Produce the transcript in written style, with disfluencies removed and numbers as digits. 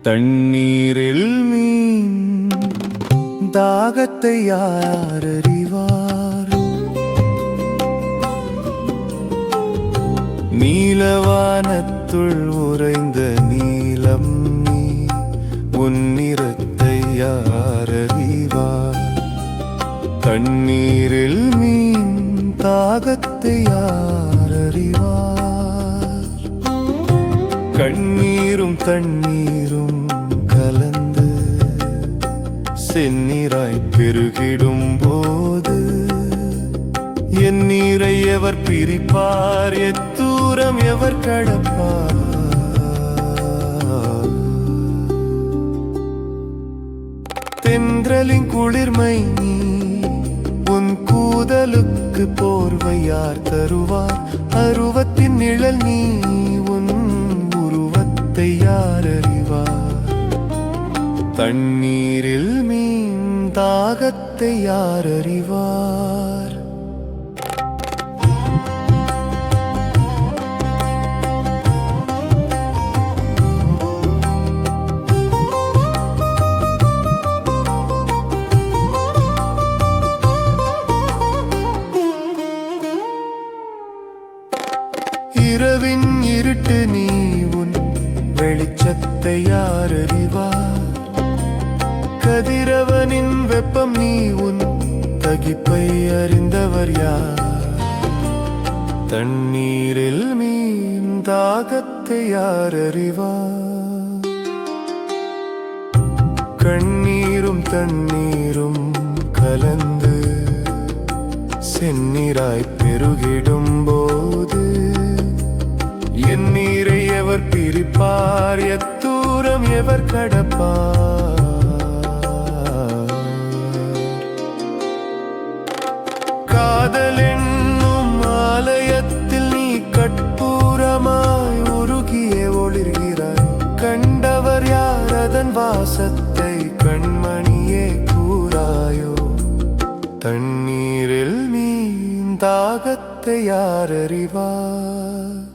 தண்ணீரில் மீன் தாகத்தை யார் அறிவார்? நீலவானத்துள் உறைந்த நீலம் நீ உன்னிறத்தை யார் அறிவார்? தண்ணீரில் மீன் தாகத்தை யார் அறிவார்? கண்ணீரும் தண்ணீரும் கலந்து செந்நீராய் பெருகிடும் போது என் நீரை எவர் பிரிப்பார்? எத்தூரம் எவர் கடப்பார்? தென்றலின் குளிர்மை நீ உன் கூதலுக்கு போர்வை யார் தருவார்? அருவத்தின் நிழல் நீ உன் உருவத்தை யார் அறிவார்? தண்ணீரில் மீன் தாகத்தை யார் அறிவார்? இரவின் இருட்டு நீ உன் வெளிச்சத்தை யார் அறிவார்? கதிரவனின் வெப்பம் நீ உன் தகிப்பை அறிந்தவர் யார்? தண்ணீரில் மீன் தாகத்தை யார் அறிவார்? கண்ணீரும் தண்ணீரும் கலந்து செந்நீராய் பெருகிடும் போது என் நீரை எவர் பிரிப்பார்? எத்தூரம் எவர் கடப்பார்? காதல் என்னும் ஆலயத்தில் நீ கற்பூரமாய் உருகியே ஒளிர்கிறாய். கண்டவர் யார் அதன் வாசத்தை? கண்மணியே கூறாயோ? தண்ணீரில் மீன் தாகத்தை யார் அறிவார்?